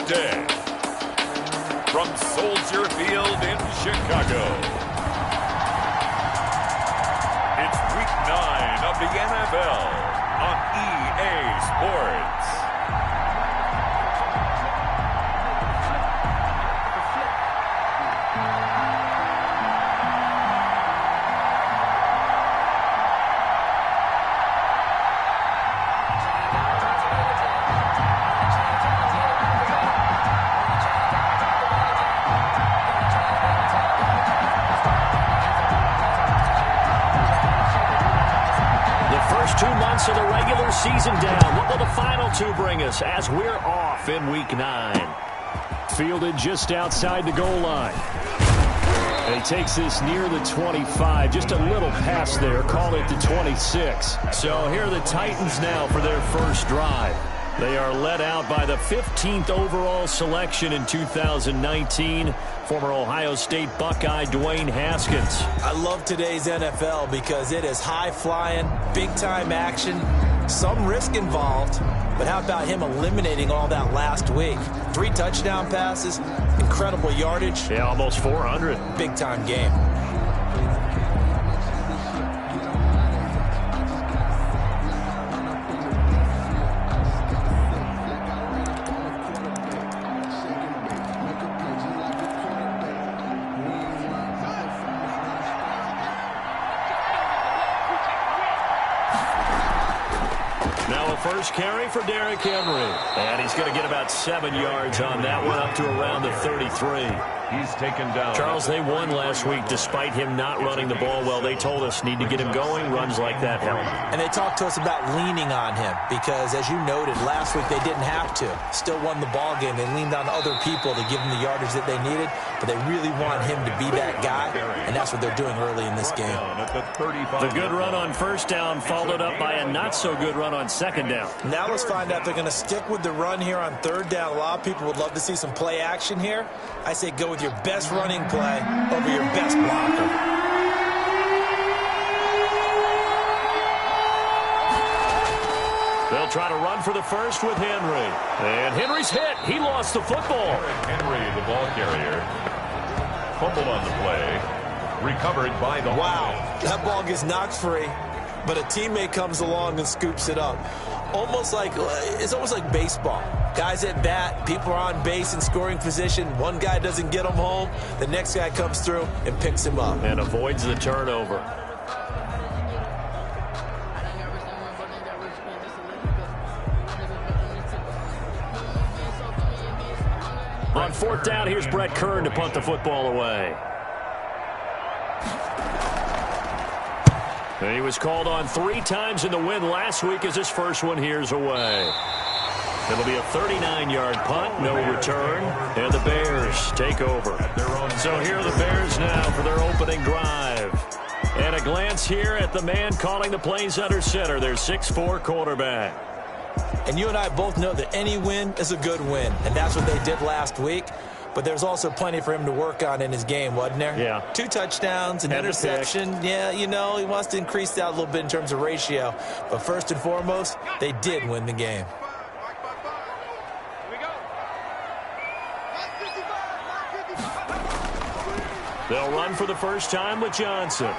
day. From Soldier Field in Chicago, it's Week 9 of the NFL on EA Sports. Of the regular season down. What will the final two bring us as we're off in Week 9? Fielded just outside the goal line. And he takes this near the 25. Just a little pass there. Call it the 26. So here are the Titans now for their first drive. They are led out by the 15th overall selection in 2019, former Ohio State Buckeye Dwayne Haskins. I love today's NFL because it is high-flying, big-time action, some risk involved. But how about him eliminating all that last week? 3 touchdown passes, incredible yardage. Yeah, almost 400. Big-time game. First carry for Derrick Henry. And he's going to get about 7 yards on that one, up to around the 33. He's taken down. Charles, they won last week despite him not running the ball well. They told us need to get him going. Runs like that help. And they talked to us about leaning on him because, as you noted, last week they didn't have to. Still won the ball game. They leaned on other people to give them the yardage that they needed, but they really want him to be that guy, and that's what they're doing early in this game. The good run on first down followed up by a not-so-good run on second down. Now let's find out if they're going to stick with the run here on third down. A lot of people would love to see some play action here. I say go with your best running play over your best blocker. They'll try to run for the first with Henry. And Henry's hit. He lost the football. Henry, the ball carrier, fumbled on the play. Recovered by the... Wow, that ball gets knocked free, but a teammate comes along and scoops it up. It's almost like baseball. Guys at bat, people are on base in scoring position. One guy doesn't get him home. The next guy comes through and picks him up. And avoids the turnover. On fourth down, here's Brett Kern to punt the football away. And he was called on 3 times in the win last week as his first one here's away. It'll be a 39-yard punt, no return, and the Bears take over. So here are the Bears now for their opening drive. And a glance here at the man calling the plays under center, their 6'4" quarterback. And you and I both know that any win is a good win, and that's what they did last week. But there's also plenty for him to work on in his game, wasn't there? Yeah. 2 touchdowns, an interception. Yeah, you know, he wants to increase that a little bit in terms of ratio. But first and foremost, they did win the game. They'll run for the first time with Johnson.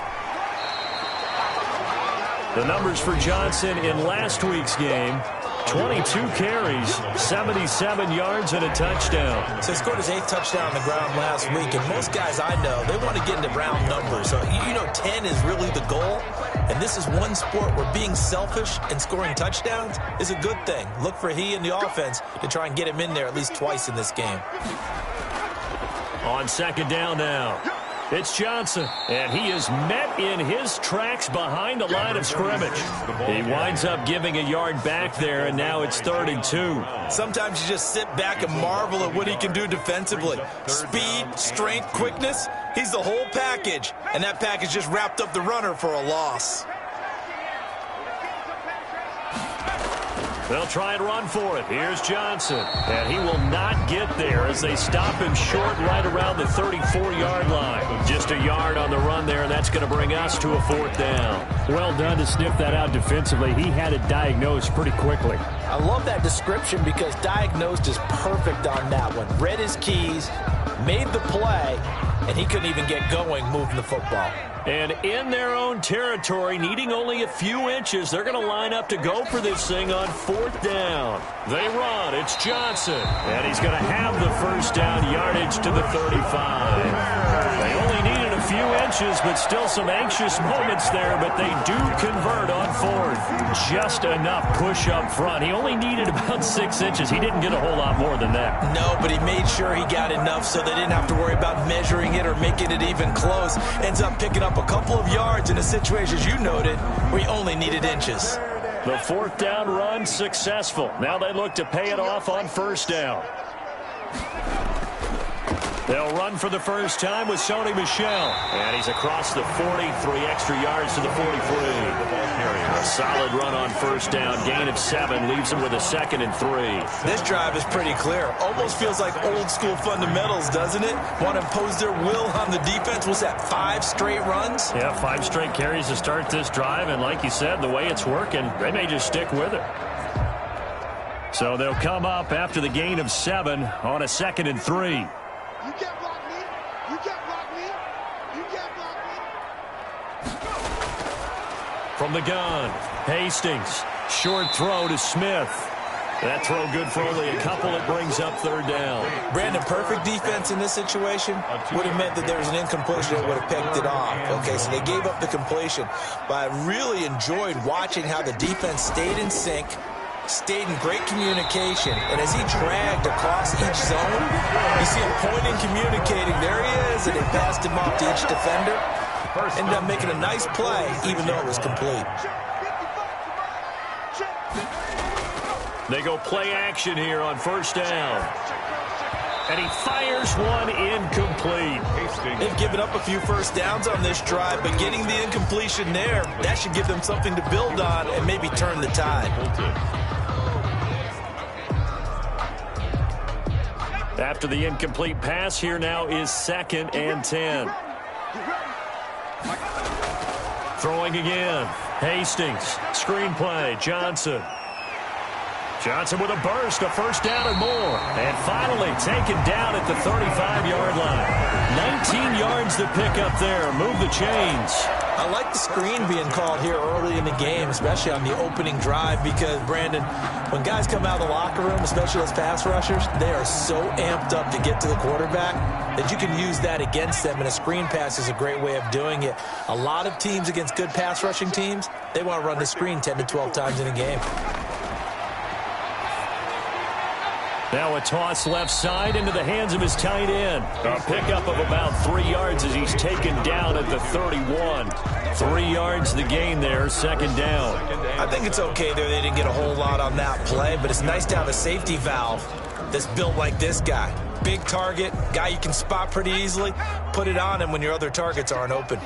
The numbers for Johnson in last week's game: 22 carries, 77 yards, and a touchdown. So he scored his 8th touchdown on the ground last week, and most guys I know, they want to get into round numbers. So, 10 is really the goal, and this is one sport where being selfish and scoring touchdowns is a good thing. Look for he and the offense to try and get him in there at least twice in this game. On second down now, it's Johnson, and he is met in his tracks behind the line of scrimmage. He winds up giving a yard back there, and now it's 3rd and 2. Sometimes you just sit back and marvel at what he can do defensively. Speed, strength, quickness, he's the whole package, and that package just wrapped up the runner for a loss. They'll try and run for it. Here's Johnson. And he will not get there as they stop him short right around the 34-yard line. Just a yard on the run there, and that's going to bring us to a 4th down. Well done to sniff that out defensively. He had it diagnosed pretty quickly. I love that description because diagnosed is perfect on that one. Read his keys, made the play, and he couldn't even get going moving the football. And in their own territory, needing only a few inches, they're going to line up to go for this thing on 4th down. They run. It's Johnson. And he's going to have the first down yardage to the 35. They only needed a few inches, but still some anxious moments there, but they do convert on 4th. Just enough push up front. He only needed about 6 inches. He didn't get a whole lot more than that. No, but he made sure he got enough so they didn't have to worry about measuring it or making it even close. Ends up picking up a couple of yards in a situation, as you noted, where he only needed inches. The 4th down run successful. Now they look to pay it off on 1st down. They'll run for the first time with Sony Michel. And he's across the 40, 3 extra yards to the 43. A solid run on 1st down. Gain of 7 leaves him with a 2nd and 3. This drive is pretty clear. Almost feels like old school fundamentals, doesn't it? Want to impose their will on the defense. Was that 5 straight runs? Yeah, 5 straight carries to start this drive. And like you said, the way it's working, they may just stick with it. So they'll come up after the gain of 7 on a 2nd and 3. You can't block me. You can't block me. You can't block me. From the gun, Hastings. Short throw to Smith. That throw good for only a couple. It brings up 3rd down. Brandon, perfect defense in this situation would have meant that there was an incompletion that would have picked it off. Okay, so they gave up the completion. But I really enjoyed watching how the defense stayed in sync, stayed in great communication, and as he dragged across each zone, you see him pointing, communicating. There he is, and they passed him off to each defender. Ended up making a nice play, even though it was complete. They go play action here on 1st down. And he fires one incomplete. They've given up a few first downs on this drive, but getting the incompletion there, that should give them something to build on and maybe turn the tide. After the incomplete pass, here now is 2nd and 10. Throwing again. Hastings. Screenplay. Johnson. Johnson with a burst, a 1st down and more. And finally taken down at the 35-yard line. 19 yards to pick up there. Move the chains. I like the screen being called here early in the game, especially on the opening drive, because, Brandon, when guys come out of the locker room, especially those pass rushers, they are so amped up to get to the quarterback that you can use that against them, and a screen pass is a great way of doing it. A lot of teams against good pass rushing teams, they want to run the screen 10 to 12 times in a game. Now a toss left side into the hands of his tight end. A pickup of about 3 yards as he's taken down at the 31. 3 yards the gain there, 2nd down. I think it's okay there. They didn't get a whole lot on that play, but it's nice to have a safety valve that's built like this guy. Big target, guy you can spot pretty easily. Put it on him when your other targets aren't open.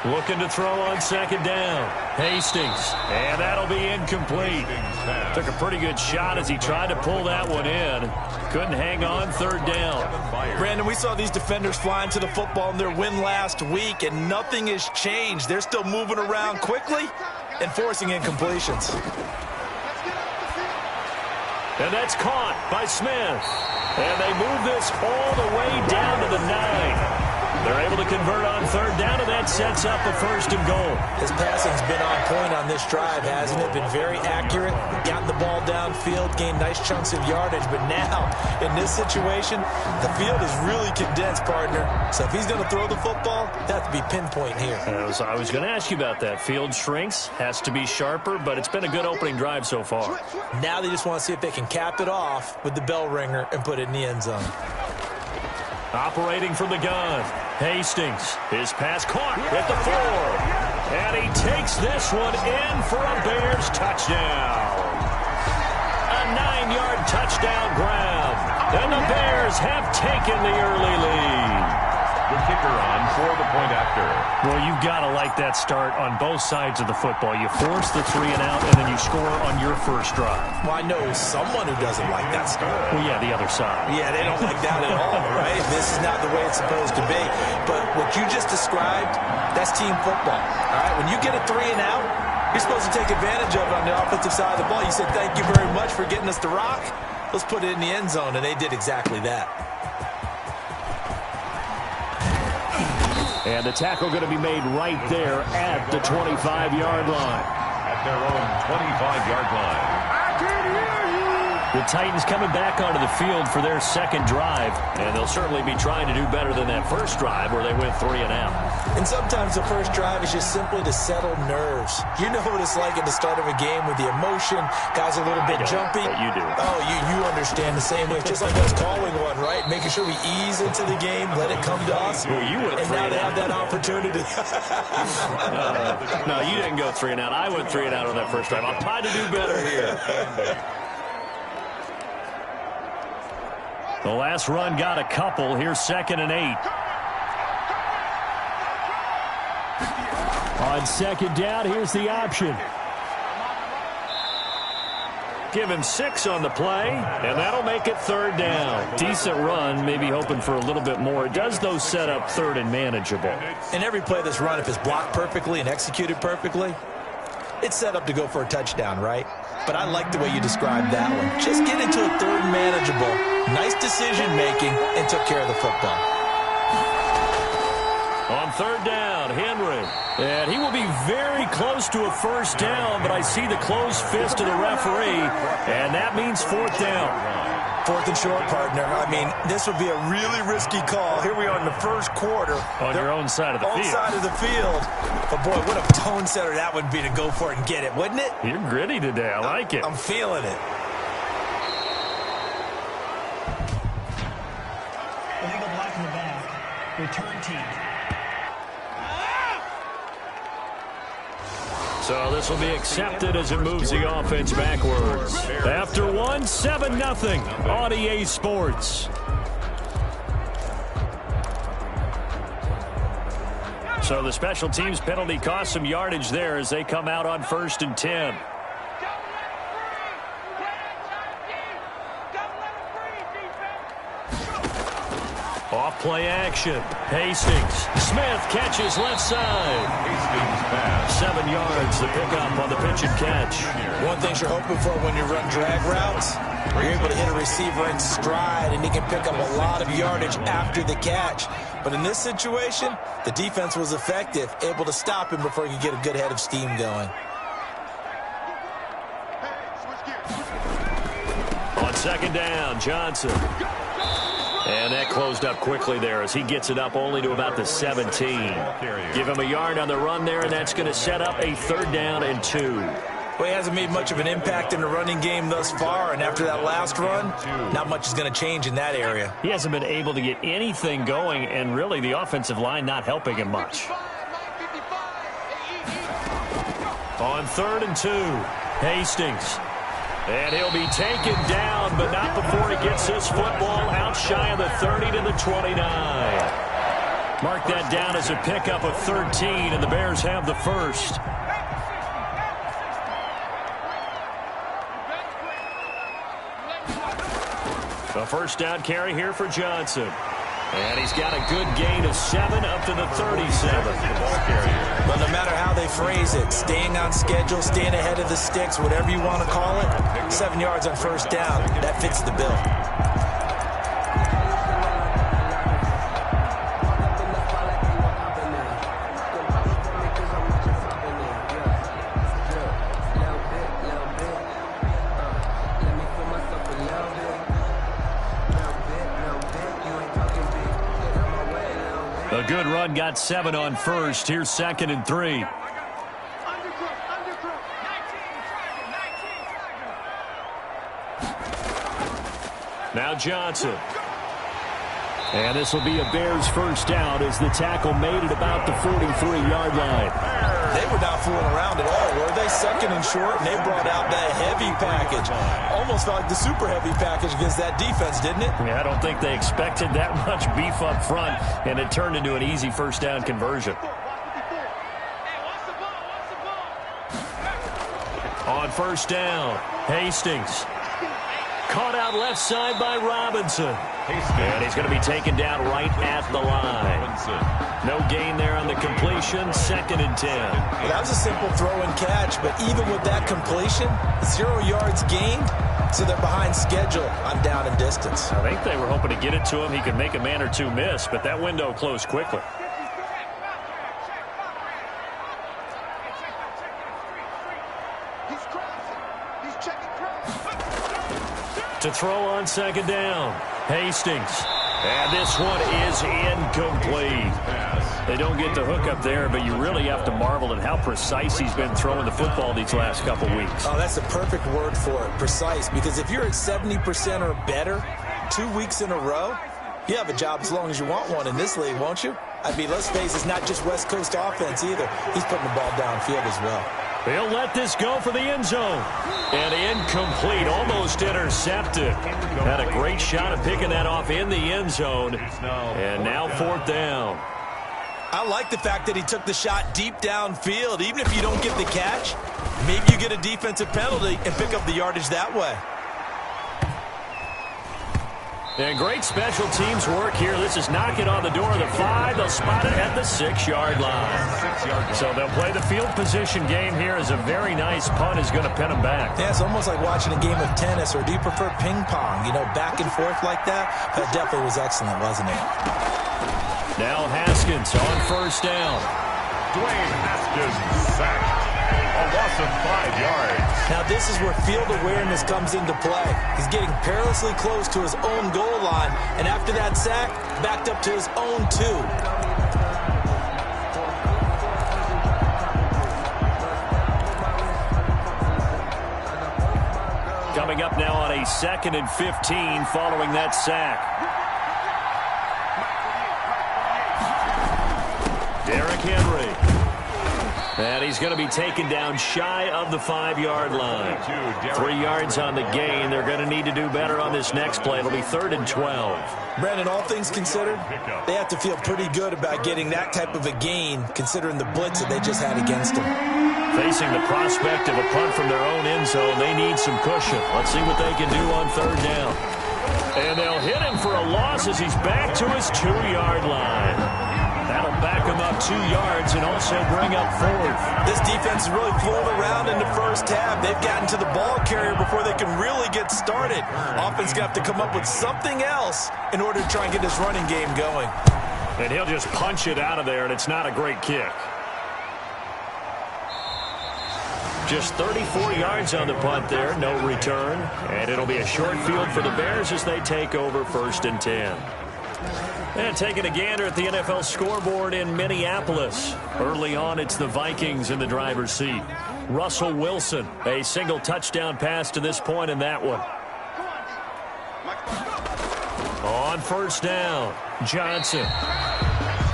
Looking to throw on 2nd down. Hastings. And that'll be incomplete. Took a pretty good shot as he tried to pull that one in. Couldn't hang on 3rd down. Brandon, we saw these defenders flying to the football in their win last week, and nothing has changed. They're still moving around quickly and forcing incompletions. And that's caught by Smith. And they move this all the way down to the 9. They're able to convert on 3rd down, and that sets up a 1st and goal. His passing's been on point on this drive, hasn't it? Been very accurate, gotten the ball downfield, gained nice chunks of yardage. But now, in this situation, the field is really condensed, partner. So if he's going to throw the football, that has to be pinpoint here. I was going to ask you about that. Field shrinks, has to be sharper, but it's been a good opening drive so far. Now they just want to see if they can cap it off with the bell ringer and put it in the end zone. Operating from the gun. Hastings. His pass caught at the 4. And he takes this one in for a Bears touchdown. A 9-yard touchdown grab. And the Bears have taken the early lead. The kicker on for the point after. Well, you've got to like that start on both sides of the football. You force the 3 and out, and then you score on your first drive. Well, I know someone who doesn't like that start. Well, yeah, the other side. Yeah, they don't like that at all, right? This is not the way it's supposed to be. But what you just described, that's team football, all right? When you get a 3 and out, you're supposed to take advantage of it on the offensive side of the ball. You said, thank you very much for getting us the rock. Let's put it in the end zone, and they did exactly that. And the tackle going to be made right there at the 25-yard line. At their own 25-yard line. The Titans coming back onto the field for their second drive, and they'll certainly be trying to do better than that first drive where they went 3 and out. And sometimes the first drive is just simply to settle nerves. You know what it's like at the start of a game with the emotion. Guys are a little bit jumpy. You do. Oh, you understand the same way. It's just like us calling one, right? Making sure we ease into the game, let it come to us. Well, you went and 3 now and they out. have that opportunity. No, you didn't go 3 and out. I went 3 and out on that first drive. I'm trying to do better here. The last run got a couple. Here's 2nd and 8. On 2nd down, here's the option. Give him 6 on the play, and that'll make it 3rd down. Decent run, maybe hoping for a little bit more. It does, though, set up 3rd and manageable. And every play that's run, if it's blocked perfectly and executed perfectly, it's set up to go for a touchdown, right? But I like the way you described that one. Just get into a 3rd and manageable, nice decision-making, and took care of the football. On 3rd down, Henry. And he will be very close to a first down, but I see the closed fist of the referee, and that means 4th down. 4th and short, partner. I mean, this would be a really risky call. Here we are in the first quarter. On your own side of the field. On side of the field. But, boy, what a tone setter that would be to go for it and get it, wouldn't it? You're gritty today. I like it. I'm feeling it. Illegal block in the back. Return team. So this will be accepted as it moves the offense backwards. After 1, 7-0 on EA Sports. So the special teams penalty cost some yardage there as they come out on 1st and 10. Off play action. Hastings. Smith catches left side. Hastings pass. 7 yards to pick up on the pitch and catch. One thing you're hoping for when you run drag routes, you're able to hit a receiver in stride, and he can pick up a lot of yardage after the catch. But in this situation, the defense was effective, able to stop him before he could get a good head of steam going. On 2nd down, Johnson. And that closed up quickly there as he gets it up only to about the 17. Give him a yard on the run there, and that's going to set up a 3rd down and 2. Well, he hasn't made much of an impact in the running game thus far, and after that last run, not much is going to change in that area. He hasn't been able to get anything going, and really the offensive line not helping him much. On 3rd and 2, Hastings. And he'll be taken down, but not before he gets this football out shy of the 30 to the 29. Mark that down as a pickup of 13, and the Bears have the first. A first down carry here for Johnson. And he's got a good gain of 7 up to the 37. But no matter how they phrase it, staying on schedule, staying ahead of the sticks, whatever you want to call it, 7 yards on first down, that fits the bill. A good run, got 7 on first. Here's 2nd and 3. Now Johnson. And this will be a Bears first down as the tackle made at about the 43-yard line. They were not fooling around at all, were they? Second and short, and they brought out that heavy package. Almost felt like the super heavy package against that defense, didn't it? Yeah, I don't think they expected that much beef up front, and it turned into an easy first down conversion. On first down, Hastings. Caught out left side by Robinson. And he's going to be taken down right at the line. No gain there on the completion. 2nd and 10. Well, that was a simple throw and catch, but even with that completion, 0 yards gained, so they're behind schedule on down and distance. I think they were hoping to get it to him. He could make a man or two miss, but that window closed quickly. To throw on 2nd down, Hastings. And this one is incomplete. They don't get the hook up there, but you really have to marvel at how precise he's been throwing the football these last couple weeks. Oh, that's a perfect word for it, precise, because if you're at 70% or better 2 weeks in a row, you have a job as long as you want one in this league, won't you? I mean, let's face it, it's not just West Coast offense either. He's putting the ball downfield as well. He'll let this go for the end zone. And incomplete, almost intercepted. Had a great shot of picking that off in the end zone. And now 4th down. I like the fact that he took the shot deep downfield. Even if you don't get the catch, maybe you get a defensive penalty and pick up the yardage that way. And great special teams work here. This is knocking on the door of the 5. They'll spot it at the 6-yard line. So they'll play the field position game here as a very nice punt is going to pin them back. Yeah, it's almost like watching a game of tennis, or do you prefer ping pong? You know, back and forth like that? That definitely was excellent, wasn't it? Now Haskins on first down. Dwayne Haskins sacked. A loss of 5 yards. Now this is where field awareness comes into play. He's getting perilously close to his own goal line, and after that sack, backed up to his own 2. Coming up now on a 2nd and 15 following that sack. Derrick Henry. And he's going to be taken down shy of the 5-yard line. 3 yards on the gain. They're going to need to do better on this next play. It'll be 3rd and 12. Brandon, all things considered, they have to feel pretty good about getting that type of a gain, considering the blitz that they just had against them. Facing the prospect of a punt from their own end zone, they need some cushion. Let's see what they can do on 3rd down. And they'll hit him for a loss as he's back to his 2-yard line. That'll back him up 2 yards and also bring up 4th. This defense is really flowing around in the first half. They've gotten to the ball carrier before they can really get started. Offense going to have to come up with something else in order to try and get this running game going. And he'll just punch it out of there, and it's not a great kick. Just 34 yards on the punt there, no return. And it'll be a short field for the Bears as they take over 1st and 10. And taking a gander at the NFL scoreboard in Minneapolis. Early on, it's the Vikings in the driver's seat. Russell Wilson, a single touchdown pass to this point in that one. On first down, Johnson.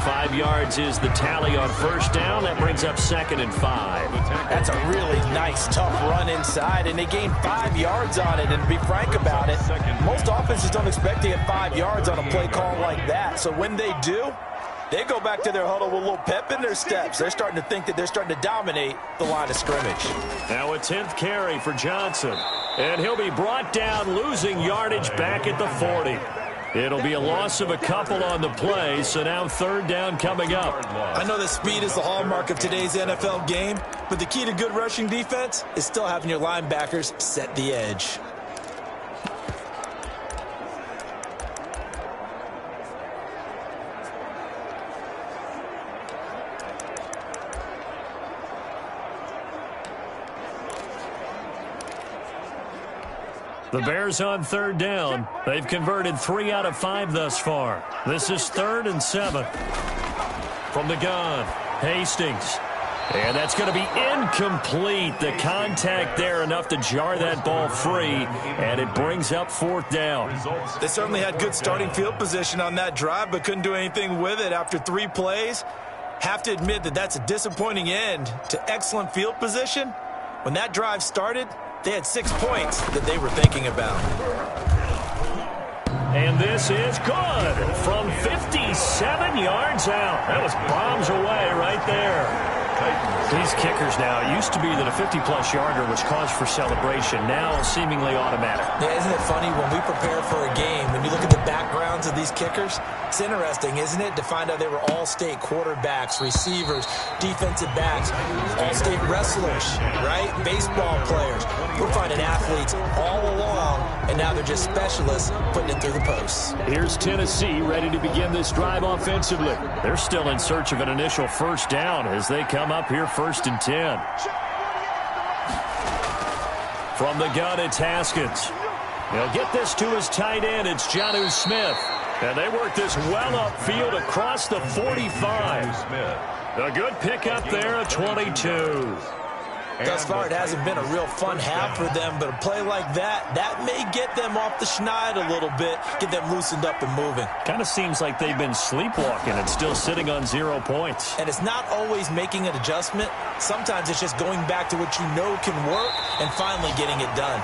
5 yards is the tally on first down. That brings up 2nd and 5. That's a really nice, tough run inside, and they gained 5 yards on it. And to be frank about it, most offenses don't expect to get 5 yards on a play call like that. So when they do, they go back to their huddle with a little pep in their steps. They're starting to think that they're starting to dominate the line of scrimmage. Now a 10th carry for Johnson. And he'll be brought down, losing yardage back at the 40. It'll be a loss of a couple on the play, so now 3rd down coming up. I know that speed is the hallmark of today's NFL game, but the key to good rushing defense is still having your linebackers set the edge. The Bears on 3rd down. They've converted 3 out of 5 thus far. This is 3rd and 7. From the gun, Hastings. And that's going to be incomplete. The contact there enough to jar that ball free, and it brings up 4th down. They certainly had good starting field position on that drive, but couldn't do anything with it after 3 plays. Have to admit that that's a disappointing end to excellent field position. When that drive started, they had 6 points that they were thinking about. And this is good from 57 yards out. That was bombs away right there. These kickers now, it used to be that a 50-plus yarder was cause for celebration. Now seemingly automatic. Yeah, isn't it funny when we prepare for a game, when you look at the backgrounds of these kickers, it's interesting, isn't it, to find out they were all-state quarterbacks, receivers, defensive backs, all-state wrestlers, right? Baseball players. We're finding athletes all along, and now they're just specialists putting it through the posts. Here's Tennessee ready to begin this drive offensively. They're still in search of an initial first down as they come up here 1st and 10. From the gun, it's Haskins. He'll get this to his tight end. It's Jonnu Smith. And they work this well upfield across the 45. A good pickup there, a 22. Thus far, it hasn't been a real fun half for them, but a play like that may get them off the schneid a little bit, get them loosened up and moving. Kind of seems like they've been sleepwalking and still sitting on 0 points. And it's not always making an adjustment. Sometimes it's just going back to what you know can work and finally getting it done.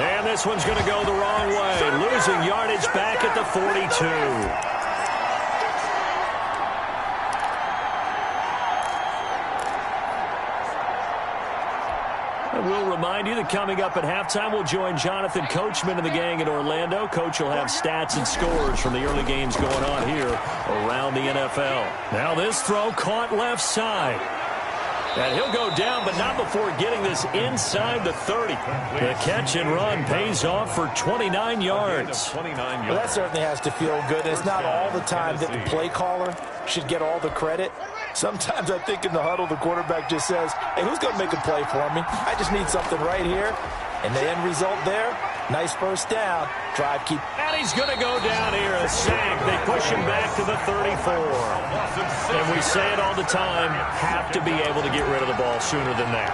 And this one's going to go the wrong way, losing yardage back at the 42. We'll remind you that coming up at halftime, we'll join Jonathan Coachman and the gang in Orlando. Coach will have stats and scores from the early games going on here around the NFL. Now this throw caught left side. And he'll go down, but not before getting this inside the 30. The catch and run pays off for 29 yards. Well, that certainly has to feel good. It's not all the time that the play caller should get all the credit. Sometimes I think in the huddle, the quarterback just says, hey, who's going to make a play for me? I just need something right here. And the end result there, nice first down. Drive keep. And he's going to go down here, a sack. They push him back to the 34. And we say it all the time, have to be able to get rid of the ball sooner than that.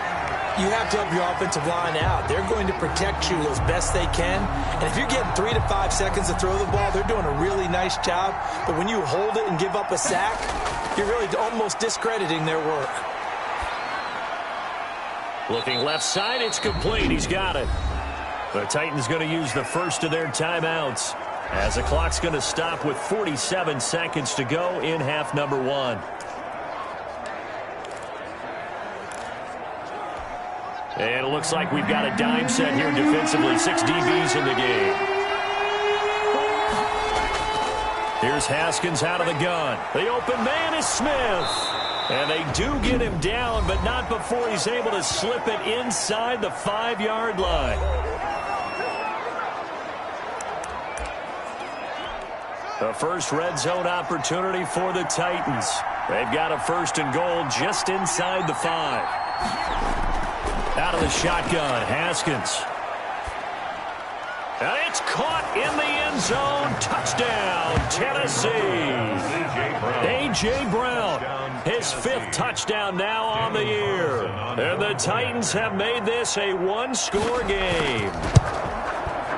You have to help your offensive line out. They're going to protect you as best they can. And if you're getting 3 to 5 seconds to throw the ball, they're doing a really nice job. But when you hold it and give up a sack, you're really almost discrediting their work. Looking left side, it's complete. He's got it. The Titans going to use the first of their timeouts as the clock's going to stop with 47 seconds to go in half number 1. And it looks like we've got a dime set here defensively. 6 DBs in the game. Here's Haskins out of the gun. The open man is Smith. And they do get him down, but not before he's able to slip it inside the 5-yard line. The first red zone opportunity for the Titans. They've got a 1st and goal just inside the 5. Out of the shotgun, Haskins. And it's caught in the end zone. Touchdown, Tennessee. A.J. Brown, his 5th touchdown now on the year. And the Titans have made this a 1-score game.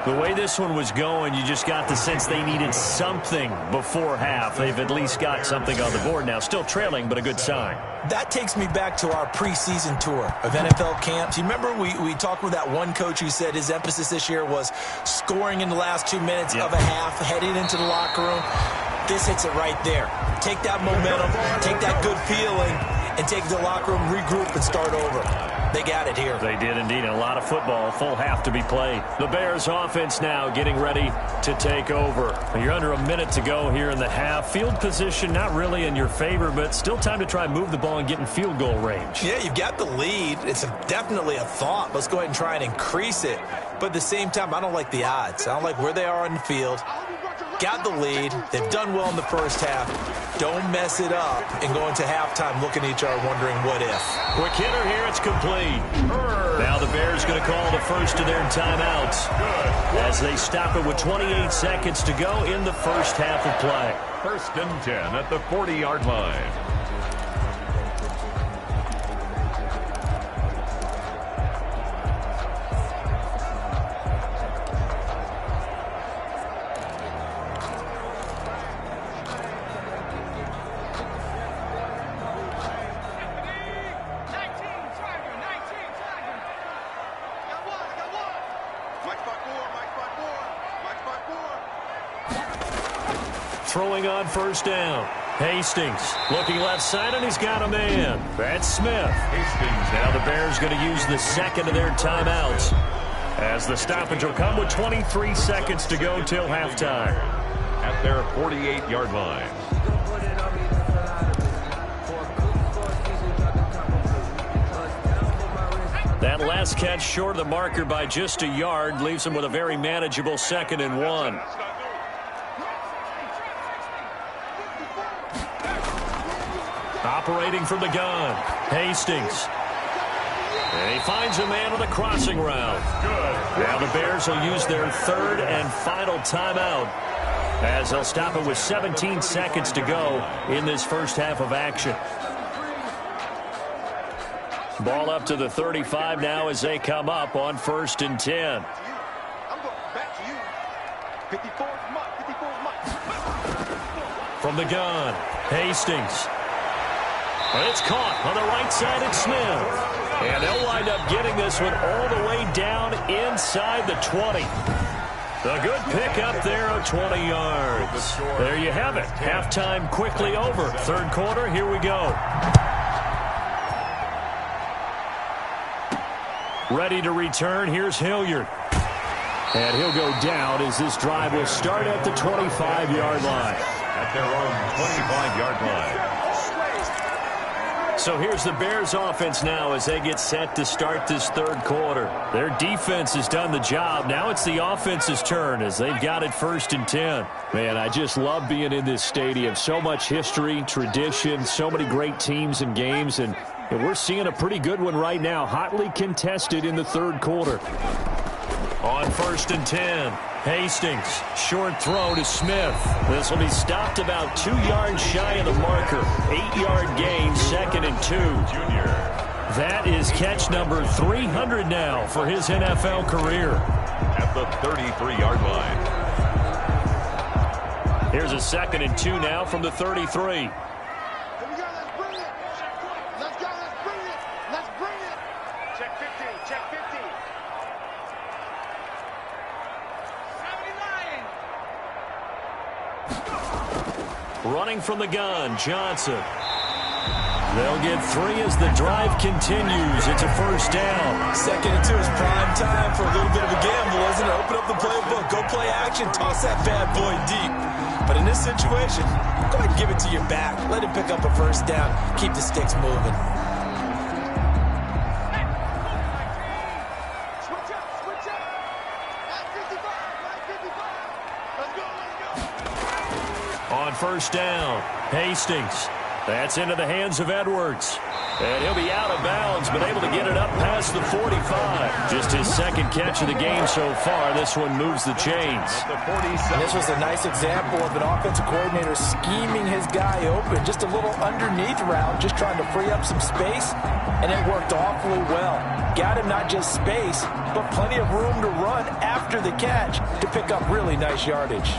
The way this one was going, you just got the sense they needed something before half. They've at least got something on the board now. Still trailing, but a good sign. That takes me back to our preseason tour of NFL camps. You remember we talked with that one coach who said his emphasis this year was scoring in the last 2 minutes of a half, heading into the locker room. This hits it right there. Take that momentum, take that good feeling, and take the locker room, regroup, and start over. They got it here. They did indeed. And a lot of football, full half to be played. The Bears offense now getting ready to take over. You're under a minute to go here in the half. Field position not really in your favor, but still time to try and move the ball and get in field goal range. Yeah, you've got the lead. It's definitely a thought. Let's go ahead and try and increase it. But at the same time, I don't like the odds. I don't like where they are on the field. Got the lead. They've done well in the first half. Don't mess it up and go into halftime looking at each other wondering what if. Quick hitter here. It's complete. Now the Bears going to call the first of their timeouts as they stop it with 28 seconds to go in the first half of play. 1st and 10 at the 40-yard line. throwing on first down. Hastings looking left side, and he's got a man. That's Smith. Hastings. Now the Bears going to use the second of their timeouts, as the stoppage will come with 23 seconds to go till halftime. At their 48-yard line. That last catch short of the marker by just a yard leaves him with a very manageable 2nd and 1. Operating from the gun, Hastings. And he finds a man on the crossing route. Now the Bears will use their third and final timeout, as they'll stop it with 17 seconds to go in this first half of action. Ball up to the 35 now as they come up on 1st and 10. I'm going back to you. 54's mine. 54's mine. From the gun, Hastings. And it's caught on the right side at Smith. And they'll wind up getting this one all the way down inside the 20. A good pick up there of 20 yards. There you have it. Halftime quickly over. Third quarter, here we go. Ready to return, here's Hilliard. And he'll go down as this drive will start at the 25-yard line. At their own 25-yard line. So here's the Bears offense now as they get set to start this third quarter. Their defense has done the job. Now it's the offense's turn as they've got it 1st and 10. Man, I just love being in this stadium. So much history, tradition, so many great teams and games, and we're seeing a pretty good one right now, hotly contested in the third quarter. On 1st and 10, Hastings, short throw to Smith. This will be stopped about 2 yards shy of the marker. 8-yard gain, 2nd and 2. Junior. That is catch number 300 now for his NFL career. At the 33-yard line. Here's a 2nd and 2 now from the 33. Running from the gun, Johnson. They'll get 3 as the drive continues. It's a first down. 2nd and 2 is prime time for a little bit of a gamble, isn't it? Open up the playbook, go play action, toss that bad boy deep. But in this situation, go ahead and give it to your back. Let him pick up a first down. Keep the sticks moving. On first down, Hastings. That's into the hands of Edwards. And he'll be out of bounds, but able to get it up past the 45. Just his 2nd catch of the game so far. This one moves the chains. And this was a nice example of an offensive coordinator scheming his guy open. Just a little underneath route, just trying to free up some space. And it worked awfully well. Got him not just space, but plenty of room to run after the catch to pick up really nice yardage.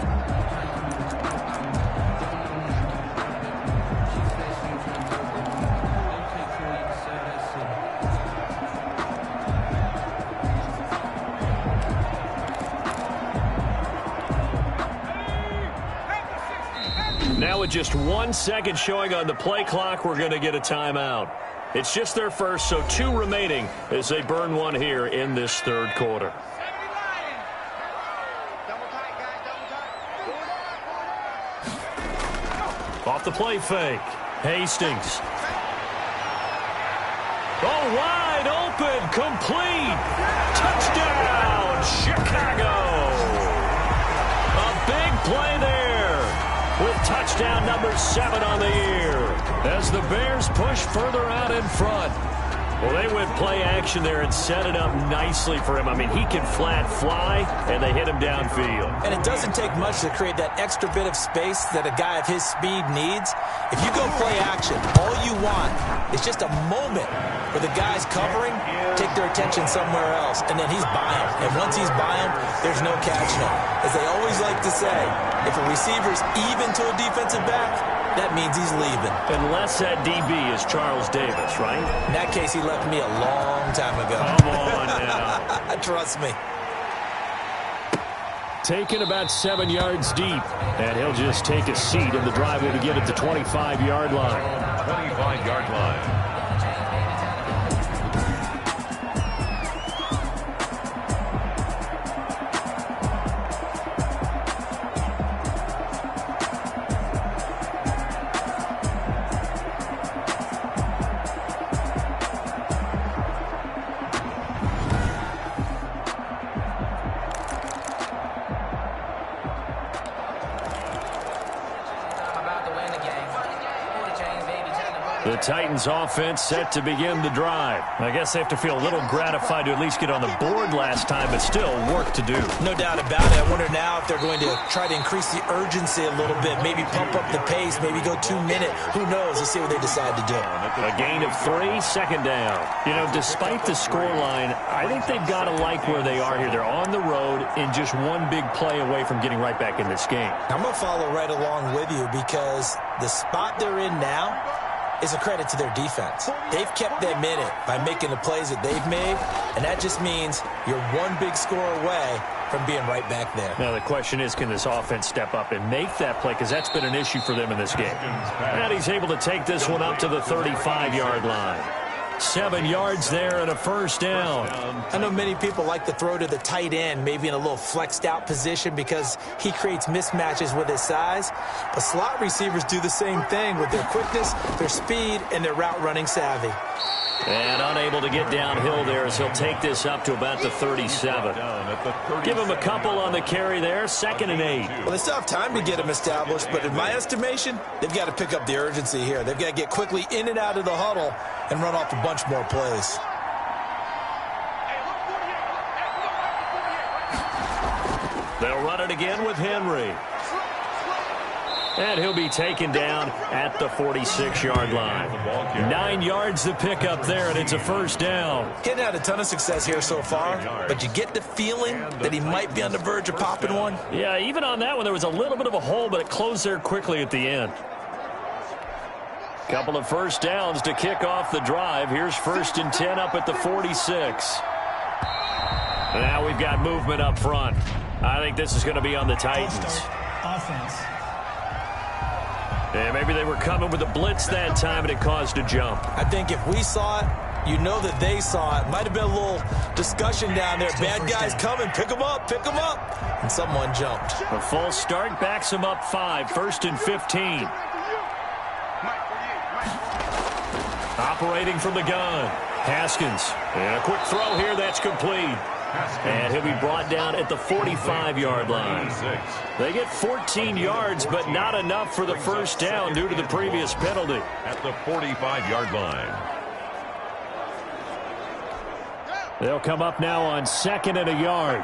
Now with just 1 second showing on the play clock, we're going to get a timeout. It's just their first, so 2 remaining as they burn one here in this third quarter. Off the play fake, Hastings. Oh, wide open, complete. Touchdown, Chicago. A big play there, with touchdown number 7 on the year, as the Bears push further out in front. Well, they went play action there and set it up nicely for him. I mean, he can flat fly, and they hit him downfield. And it doesn't take much to create that extra bit of space that a guy of his speed needs. If you go play action, all you want is just a moment where the guy's covering, take their attention somewhere else, and then he's by him. And once he's by him, there's no catching him. As they always like to say, if a receiver's even to a defensive back, that means he's leaving. Unless that DB is Charles Davis, right? In that case, he left me a long time ago. Come on now. Trust me. taken about 7 yards deep. And he'll just take a seat, and the drive will begin at the 25-yard line. 25-yard line. The Titans offense set to begin the drive. I guess they have to feel a little gratified to at least get on the board last time, but still work to do. No doubt about it. I wonder now if they're going to try to increase the urgency a little bit, maybe pump up the pace, maybe go 2 minute. Who knows? Let's see what they decide to do. A gain of 3, second down. You know, despite the scoreline, I think they've got to like where they are here. They're on the road and just one big play away from getting right back in this game. I'm going to follow right along with you because the spot they're in now is a credit to their defense. They've kept them in it by making the plays that they've made, and that just means you're one big score away from being right back there. Now the question is, can this offense step up and make that play, because that's been an issue for them in this game. And he's able to take this one up to the 35-yard line. 7 yards there and a first down. I know many people like to throw to the tight end, maybe in a little flexed out position because he creates mismatches with his size. But slot receivers do the same thing with their quickness, their speed, and their route running savvy. And unable to get downhill there as he'll take this up to about the 37. Give him a couple on the carry there, 2nd and 8. Well, they still have time to get him established, but in my estimation, they've got to pick up the urgency here. They've got to get quickly in and out of the huddle and run off a bunch more plays. They'll run it again with Henry. And he'll be taken down at the 46-yard line. 9 yards to pick up there, and it's a first down. Getting had a ton of success here so far, but you get the feeling that he might be on the verge of popping one. Yeah, even on that one, there was a little bit of a hole, but it closed there quickly at the end. Couple of first downs to kick off the drive. Here's 1st and 10 up at the 46. Now we've got movement up front. I think this is going to be on the Titans. Offense. Yeah, maybe they were coming with a blitz that time, and it caused a jump. I think if we saw it, you know that they saw it. Might have been a little discussion down there. Bad guys coming. Pick them up. Pick them up. And someone jumped. A false start backs him up 5. 1st and 15. Operating from the gun. Haskins. And a quick throw here. That's complete. And he'll be brought down at the 45-yard line. They get 14 yards, but not enough for the first down due to the previous penalty. At the 45-yard line. They'll come up now on 2nd and a yard.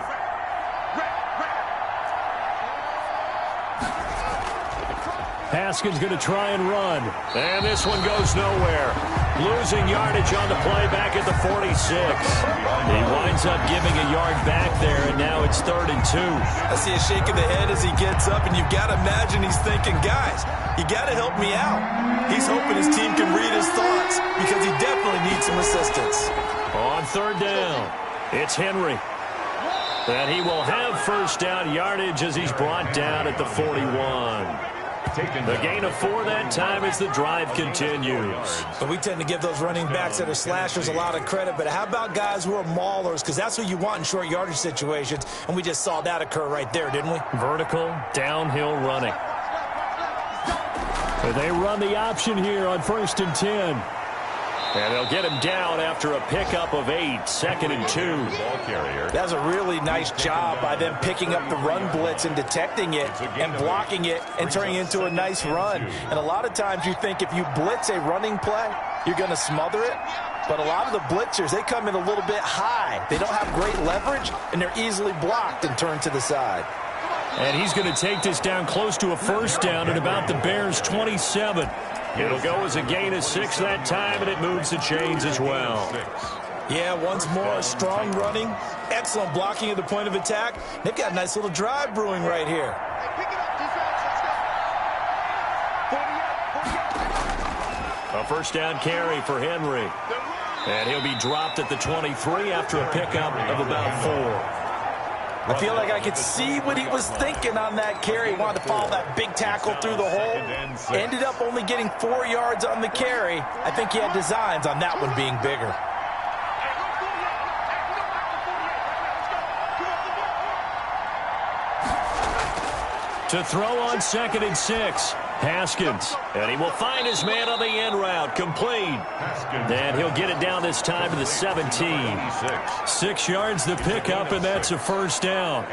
Haskins going to try and run. And this one goes nowhere. Losing yardage on the play back at the 46. He winds up giving a yard back there, and now it's 3rd and 2. I see a shake of the head as he gets up, and you've got to imagine he's thinking, guys, you got to help me out. He's hoping his team can read his thoughts because he definitely needs some assistance. On 3rd down, it's Henry. And he will have first down yardage as he's brought down at the 41. The gain of 4 that time as the drive continues. But we tend to give those running backs that are slashers a lot of credit. But how about guys who are maulers? Because that's what you want in short yardage situations. And we just saw that occur right there, didn't we? Vertical, downhill running. They run the option here on 1st and 10. And they'll get him down after a pickup of 8, 2nd and 2. That's a really nice job by them picking up the run blitz and detecting it and blocking it and turning it into a nice run. And a lot of times you think if you blitz a running play, you're going to smother it. But a lot of the blitzers, they come in a little bit high. They don't have great leverage, and they're easily blocked and turned to the side. And he's going to take this down close to a first down at about the Bears' 27. It'll go as a gain of 6 that time, and it moves the chains as well. Yeah, once more, strong running, excellent blocking at the point of attack. They've got a nice little drive brewing right here. A first down carry for Henry. And he'll be dropped at the 23 after a pickup of about 4. I feel like I could see what he was thinking on that carry. He wanted to follow that big tackle through the hole. Ended up only getting 4 yards on the carry. I think he had designs on that one being bigger. To throw on 2nd and 6. Haskins, and he will find his man on the end route, complete. And he'll get it down this time to the 17. 6 yards the pickup, and that's a first down.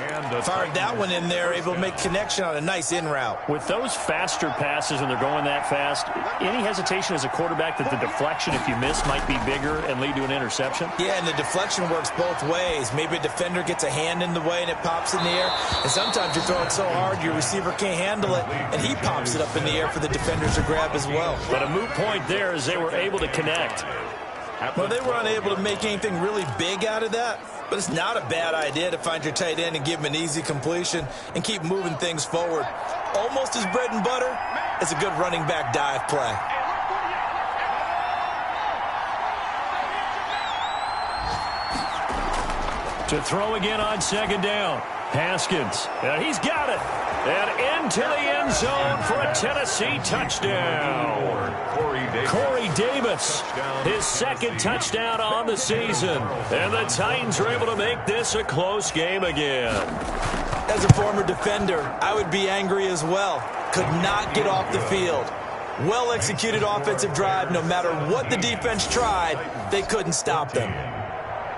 Fired that one in there, able to make connection on a nice in route. With those faster passes when they're going that fast, any hesitation as a quarterback that the deflection, if you miss, might be bigger and lead to an interception? Yeah, and the deflection works both ways. Maybe a defender gets a hand in the way and it pops in the air. And sometimes you throw it so hard your receiver can't handle it, and he pops it up in the air for the defenders to grab as well. But a moot point there as they were able to connect. Well, they were unable to make anything really big out of that, but it's not a bad idea to find your tight end and give him an easy completion and keep moving things forward. Almost as bread and butter as a good running back dive play. To throw again on 2nd down. Haskins, and he's got it. And into the end zone for a Tennessee touchdown. Corey Davis, his 2nd touchdown on the season. And the Titans are able to make this a close game again. As a former defender, I would be angry as well. Could not get off the field. Well-executed offensive drive. No matter what the defense tried, they couldn't stop them.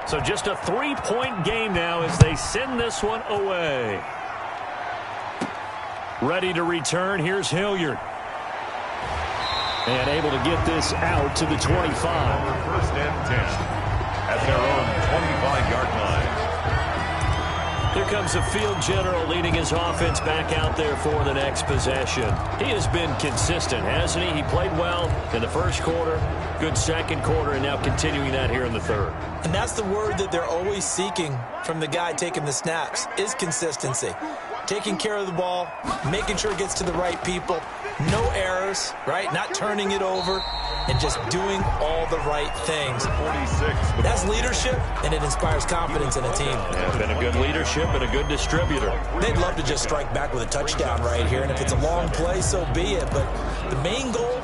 So just a 3-point game now as they send this one away. Ready to return, here's Hilliard. And able to get this out to the 25. 1st and 10 at their own 25-yard line. Here comes the field general leading his offense back out there for the next possession. He has been consistent, hasn't he? He played well in the 1st quarter, good 2nd quarter, and now continuing that here in the 3rd. And that's the word that they're always seeking from the guy taking the snaps, is consistency. Taking care of the ball, making sure it gets to the right people, no errors, right? Not turning it over, and just doing all the right things. 46. That's leadership, and it inspires confidence in a team. Yeah, been a good leadership and a good distributor. They'd love to just strike back with a touchdown right here, and if it's a long play, so be it. But the main goal,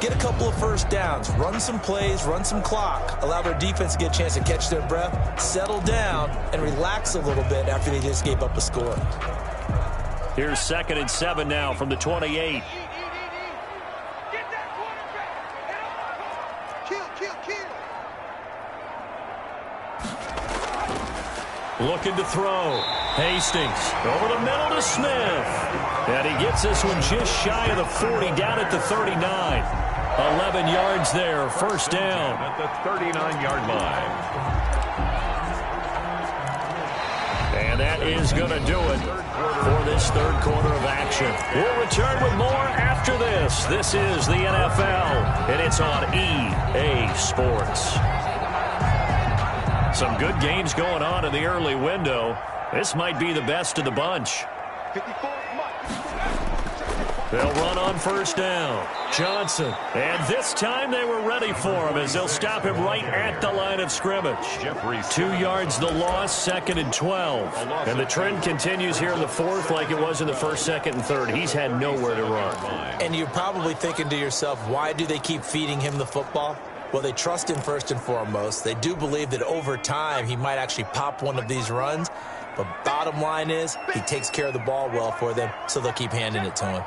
get a couple of first downs, run some plays, run some clock, allow their defense to get a chance to catch their breath, settle down, and relax a little bit after they just gave up a score. Here's 2nd and 7 now from the 28. Looking to throw. Hastings over the middle to Smith. And he gets this one just shy of the 40, down at the 39. 11 yards there, 1st down. At the 39-yard line. And that is going to do it for this 3rd quarter of action. We'll return with more after this. This is the NFL, and it's on EA Sports. Some good games going on in the early window. This might be the best of the bunch. They'll run on 1st down. Johnson. And this time they were ready for him as they'll stop him right at the line of scrimmage. 2 yards the loss, 2nd and 12. And the trend continues here in the 4th like it was in the 1st, 2nd, and 3rd. He's had nowhere to run. And you're probably thinking to yourself, why do they keep feeding him the football? Well, they trust him first and foremost. They do believe that over time he might actually pop one of these runs. But bottom line is he takes care of the ball well for them, so they'll keep handing it to him.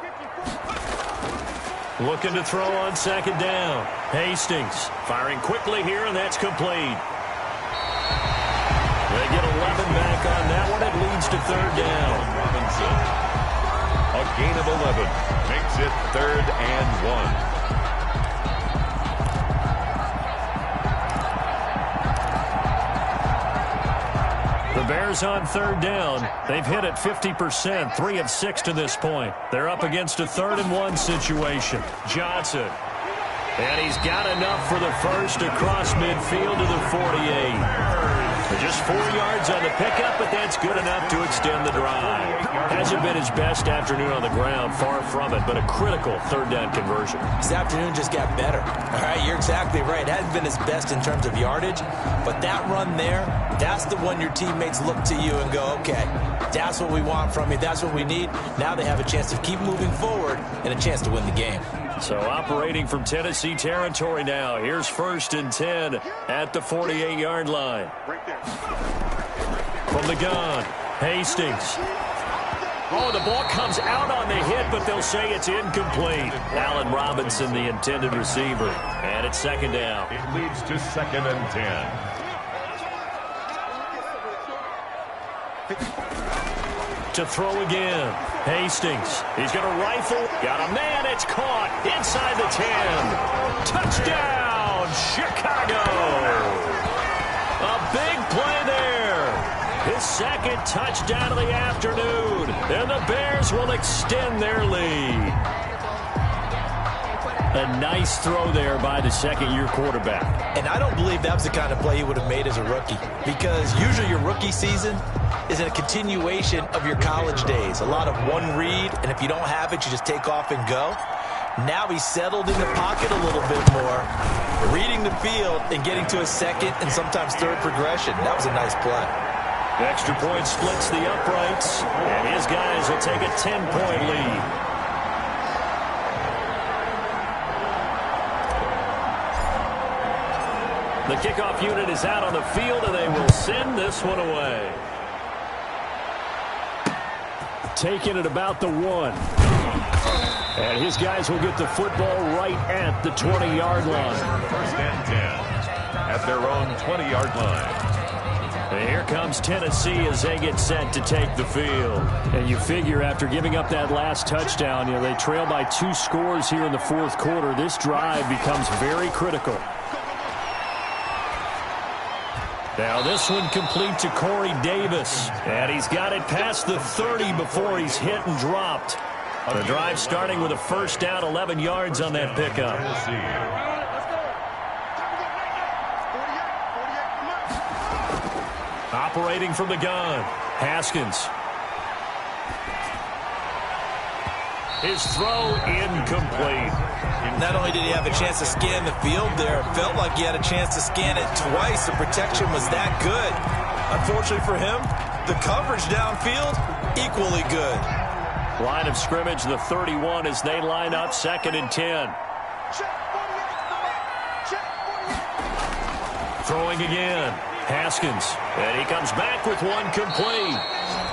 Looking to throw on 2nd down. Hastings firing quickly here, and that's complete. They get 11 back on that one. It leads to 3rd down. Robinson. A gain of 11 makes it 3rd and 1. The Bears on 3rd down. They've hit it 50%, 3 of 6 to this point. They're up against a 3rd and 1 situation. Johnson. And he's got enough for the first across midfield to the 48. The Just 4 yards on the pickup, but that's good enough to extend the drive. Hasn't been his best afternoon on the ground, far from it, but a critical third down conversion. This afternoon just got better. All right, you're exactly right. It hasn't been his best in terms of yardage, but that run there, that's the one your teammates look to you and go, okay, that's what we want from you. That's what we need. Now they have a chance to keep moving forward and a chance to win the game. So operating from Tennessee territory now. Here's 1st and 10 at the 48-yard line. From the gun, Hastings. Oh, the ball comes out on the hit, but they'll say it's incomplete. Allen Robinson, the intended receiver. And it's 2nd down. It leads to 2nd and 10. To throw again. Hastings. He's going to rifle. Got a man. It's caught inside the 10. Touchdown, Chicago. A big play there. His 2nd touchdown of the afternoon. And the Bears will extend their lead. A nice throw there by the second-year quarterback. And I don't believe that was the kind of play he would have made as a rookie, because usually your rookie season is a continuation of your college days. A lot of one read, and if you don't have it, you just take off and go. Now he's settled in the pocket a little bit more, reading the field and getting to a second and sometimes third progression. That was a nice play. Extra point splits the uprights, and his guys will take a 10-point lead. The kickoff unit is out on the field, and they will send this one away. Taking it about the 1. And his guys will get the football right at the 20-yard line. 1st and 10 at their own 20-yard line. And here comes Tennessee as they get set to take the field. And you figure after giving up that last touchdown, they trail by 2 scores here in the 4th quarter. This drive becomes very critical. Now this one complete to Corey Davis. And he's got it past the 30 before he's hit and dropped. The drive starting with a 1st down, 11 yards on that pickup. Operating from the gun, Haskins. His throw incomplete. Not only did he have a chance to scan the field there, it felt like he had a chance to scan it twice. The protection was that good. Unfortunately for him, the coverage downfield, equally good. Line of scrimmage, the 31 as they line up 2nd and 10. Throwing again, Haskins. And he comes back with one complete.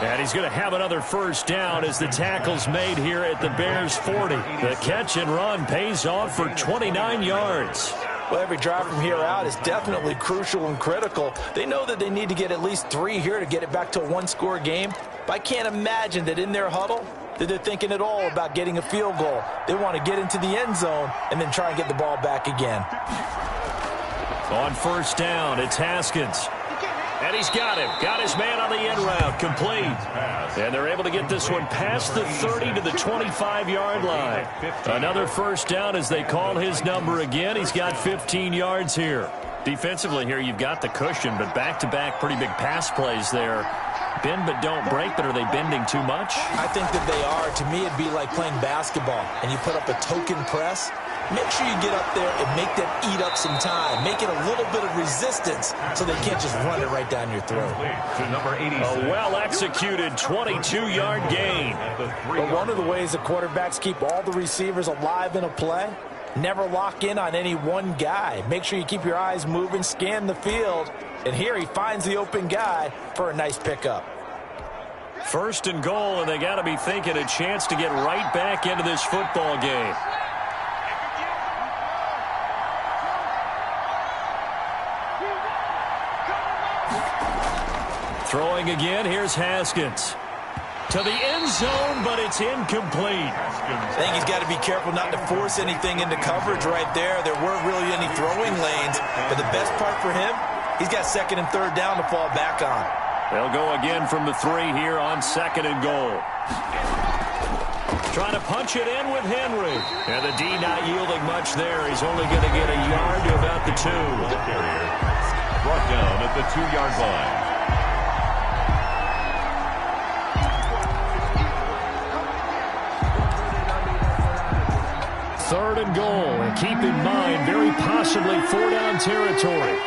And he's going to have another 1st down as the tackle's made here at the Bears 40. The catch and run pays off for 29 yards. Well, every drive from here out is definitely crucial and critical. They know that they need to get at least 3 here to get it back to a 1-score game. But I can't imagine that in their huddle that they're thinking at all about getting a field goal. They want to get into the end zone and then try and get the ball back again. On 1st down, it's Haskins. And he's got him. Got his man on the end route. Complete. And they're able to get this one past the 30 to the 25-yard line. Another 1st down as they call his number again. He's got 15 yards here. Defensively here, you've got the cushion, but back-to-back pretty big pass plays there. Bend but don't break, but are they bending too much? I think that they are. To me, it'd be like playing basketball, and you put up a token press. Make sure you get up there and make them eat up some time. Make it a little bit of resistance so they can't just run it right down your throat. To number 86. A well-executed 22-yard gain. But one of the ways the quarterbacks keep all the receivers alive in a play, never lock in on any one guy. Make sure you keep your eyes moving, scan the field, and here he finds the open guy for a nice pickup. 1st and goal, and they got to be thinking a chance to get right back into this football game. Throwing again, here's Haskins. To the end zone, but it's incomplete. I think he's got to be careful not to force anything into coverage right there. There weren't really any throwing lanes, but the best part for him, he's got 2nd and 3rd down to fall back on. They'll go again from the 3 here on 2nd and goal. Trying to punch it in with Henry. And the D not yielding much there. He's only going to get a yard to about the 2. brought down at the 2-yard line. Third and goal, and keep in mind, very possibly 4-down territory.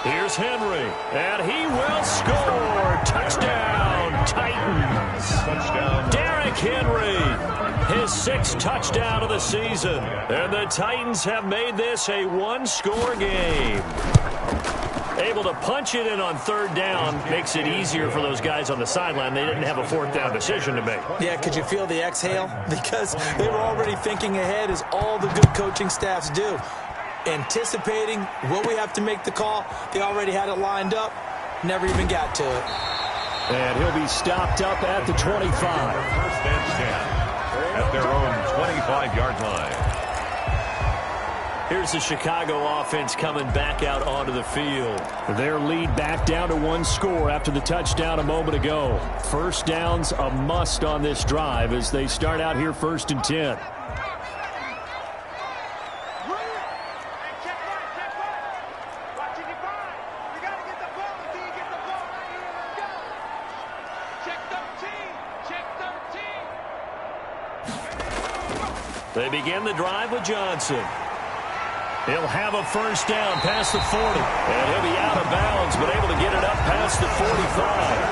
Here's Henry, and he will score. Touchdown, Titans. Touchdown. Derrick Henry, his 6th touchdown of the season. And the Titans have made this a one-score game. Able to punch it in on 3rd down makes it easier for those guys on the sideline. They didn't have a 4th down decision to make. Yeah, could you feel the exhale? Because they were already thinking ahead, as all the good coaching staffs do. Anticipating, will we have to make the call? They already had it lined up. Never even got to it. And he'll be stopped up at the 25. First and 10 at their own 25-yard line. Here's the Chicago offense coming back out onto the field. Their lead back down to 1 score after the touchdown a moment ago. First down's a must on this drive as they start out here 1st and 10. They begin the drive with Johnson. He'll have a first down past the 40. And he'll be out of bounds, but able to get it up past the 45.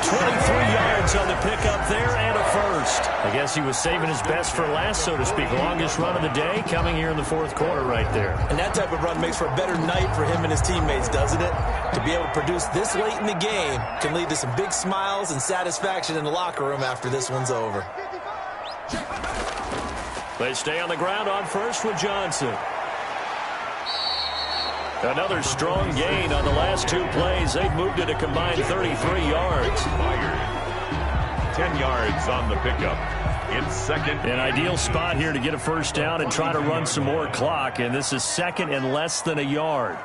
23 yards on the pickup there and a first. I guess he was saving his best for last, so to speak. Longest run of the day coming here in the 4th quarter right there. And that type of run makes for a better night for him and his teammates, doesn't it? To be able to produce this late in the game can lead to some big smiles and satisfaction in the locker room after this one's over. They stay on the ground on first with Johnson. Another strong gain on the last 2 plays. They've moved it a combined 33 yards. 10 yards on the pickup. In 2nd. An ideal spot here to get a first down and try to run some more clock. And this is 2nd and less than a yard.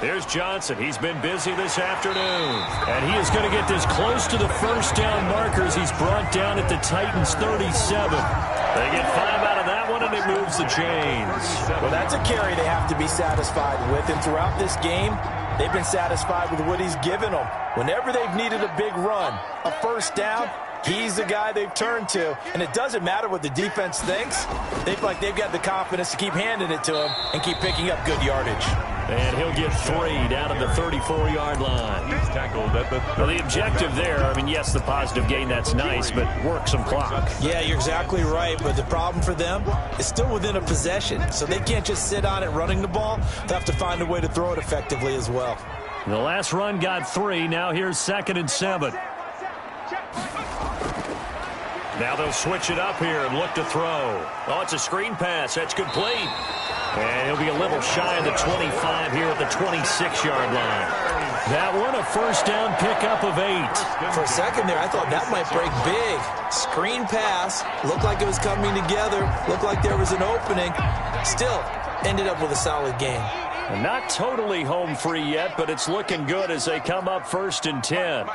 Here's Johnson. He's been busy this afternoon. And he is going to get this close to the first down markers. He's brought down at the Titans' 37. They get 5 out of that one, and it moves the chains. Well, that's a carry they have to be satisfied with. And throughout this game, they've been satisfied with what he's given them. Whenever they've needed a big run, a first down, he's the guy they've turned to. And it doesn't matter what the defense thinks. They feel like they've got the confidence to keep handing it to him and keep picking up good yardage. And he'll get 3 down at the 34-yard line. He's tackled at the 30. Well, the objective there, I mean, yes, the positive gain, that's nice, but work some clock. Yeah, you're exactly right, but the problem for them is still within a possession, so they can't just sit on it running the ball. They'll have to find a way to throw it effectively as well. The last run got 3. Now here's 2nd and 7. Now they'll switch it up here and look to throw. Oh, it's a screen pass. That's complete. And he'll be a little shy of the 25 here at the 26-yard line. That one, a first down pickup of 8. For a second there, I thought that might break big. Screen pass. Looked like it was coming together. Looked like there was an opening. Still, ended up with a solid game. And not totally home free yet, but it's looking good as they come up 1st and 10.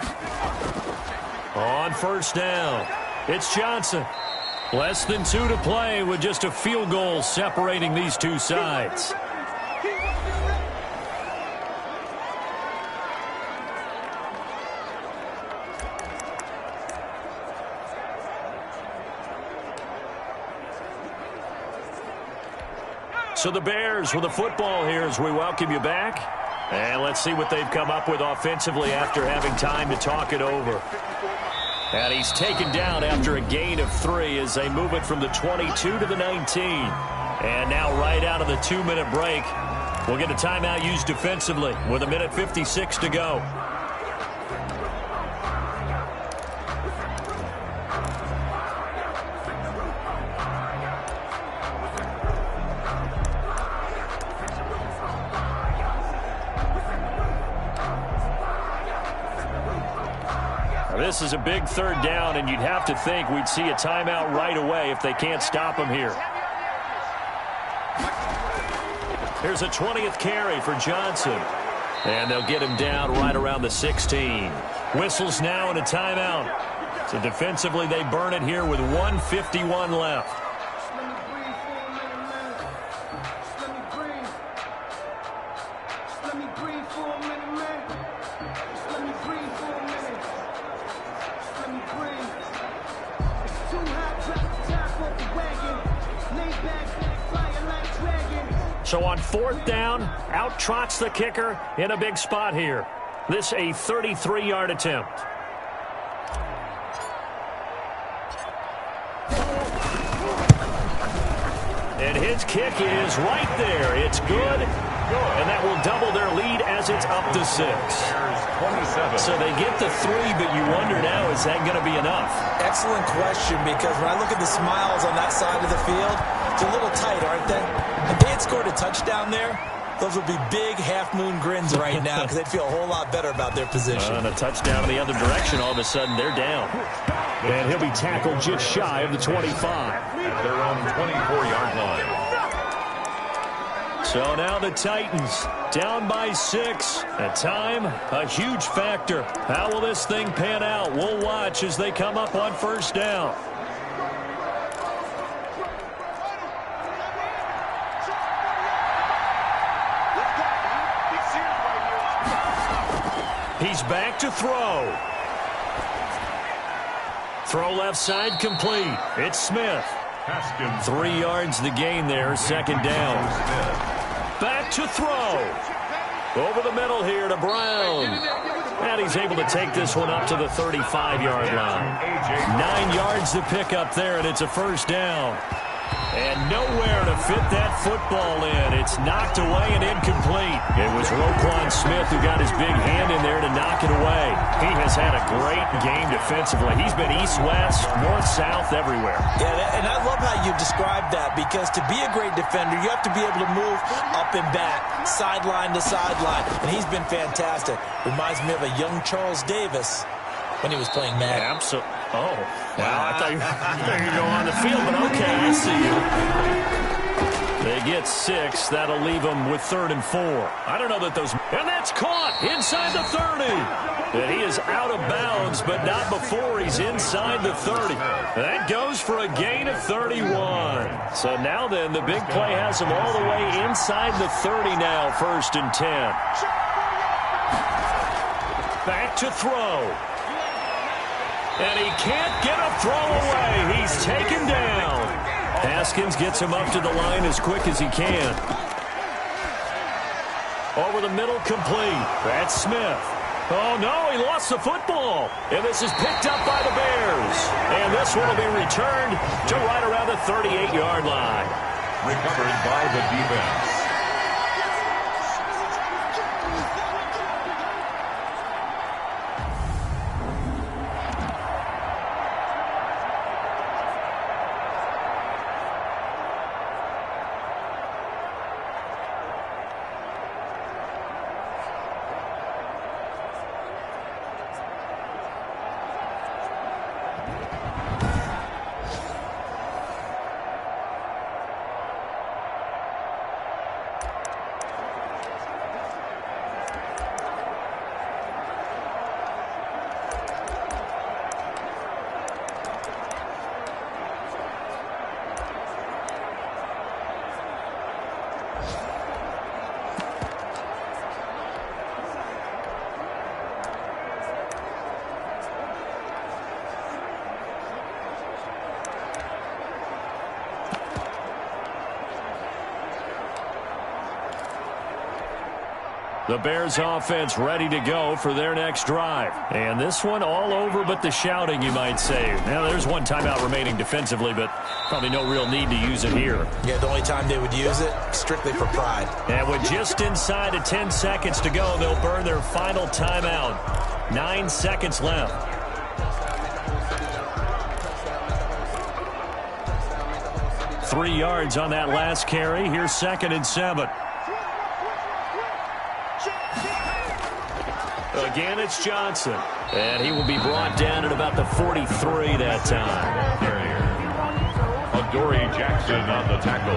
On first down, it's Johnson. Less than 2 to play with just a field goal separating these two sides. So the Bears with the football here as we welcome you back. And let's see what they've come up with offensively after having time to talk it over. And he's taken down after a gain of 3 as they move it from the 22 to the 19. And now right out of the 2-minute break, we'll get a timeout used defensively with 1:56 to go. This is a big 3rd down, and you'd have to think we'd see a timeout right away if they can't stop him here. Here's a 20th carry for Johnson. And they'll get him down right around the 16. Whistles now and a timeout. So defensively, they burn it here with 1:51 left. So on 4th down, out trots the kicker in a big spot here. This a 33-yard attempt. And his kick is right there. It's good. And that will double their lead as it's up to 6. So they get the 3, but you wonder now, is that going to be enough? Excellent question, because when I look at the smiles on that side of the field, it's a little tight, aren't they? If they had scored a touchdown there, those would be big half-moon grins right now because they'd feel a whole lot better about their position. And a touchdown in the other direction, all of a sudden they're down. And he'll be tackled just shy of the 25. At their own 24-yard line. So now the Titans down by 6. At time, a huge factor. How will this thing pan out? We'll watch as they come up on 1st down. He's back to throw. Throw left side complete. It's Smith. Haskins. 3 yards the gain there, 2nd down. Back to throw. Over the middle here to Brown. And he's able to take this one up to the 35-yard line. 9 yards to pick up there, and it's a 1st down. And nowhere to fit that football in. It's knocked away and incomplete. It was Roquan Smith who got his big hand in there to knock it away. He has had a great game defensively. He's been east-west, north-south, everywhere. Yeah, and I love how you described that, because to be a great defender, you have to be able to move up and back, sideline to sideline. And he's been fantastic. Reminds me of a young Charles Davis when he was playing Madden. Absolutely. Oh, wow. I thought you were going on the field, but okay, I see you. They get 6. That'll leave them with 3rd and 4. I don't know that those... And that's caught inside the 30. And he is out of bounds, but not before he's inside the 30. That goes for a gain of 31. So now then, the big play has him all the way inside the 30 now, 1st and 10. Back to throw. And he can't get a throw away. He's taken down. Haskins gets him up to the line as quick as he can. Over the middle, complete. That's Smith. Oh, no, he lost the football. And this is picked up by the Bears. And this one will be returned to right around the 38-yard line. Recovered by the defense. The Bears offense ready to go for their next drive. And this one all over but the shouting, you might say. Now, there's one timeout remaining defensively, but probably no real need to use it here. Yeah, the only time they would use it, strictly for pride. And with just inside of 10 seconds to go, they'll burn their final timeout. 9 seconds left. Three yards on that last carry. Here's 2nd and 7. Again, it's Johnson. And he will be brought down at about the 43 that time. Adoree Jackson on the tackle.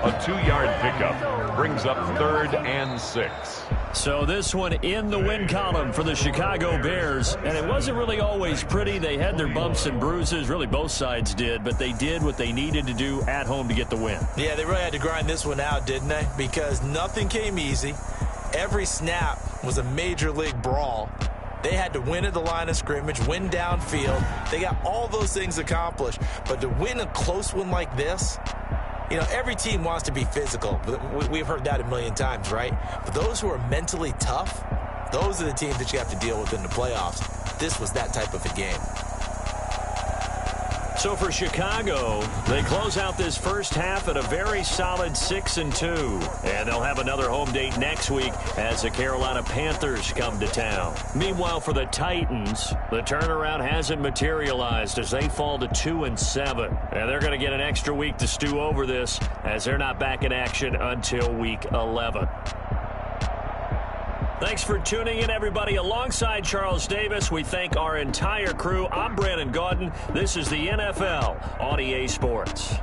A 2-yard pickup brings up 3rd and 6. So this one in the win column for the Chicago Bears. And it wasn't really always pretty. They had their bumps and bruises. Really, both sides did. But they did what they needed to do at home to get the win. Yeah, they really had to grind this one out, didn't they? Because nothing came easy. Every snap was a major league brawl. They had to win at the line of scrimmage, win downfield. They got all those things accomplished. But to win a close one like this, you know, every team wants to be physical. We've heard that a million times, right? But those who are mentally tough, those are the teams that you have to deal with in the playoffs. This was that type of a game. So for Chicago, they close out this first half at a very solid 6-2. And they'll have another home date next week as the Carolina Panthers come to town. Meanwhile, for the Titans, the turnaround hasn't materialized as they fall to 2-7. And they're going to get an extra week to stew over this as they're not back in action until week 11. Thanks for tuning in, everybody. Alongside Charles Davis, we thank our entire crew. I'm Brandon Gaudin. This is the NFL on EA Sports.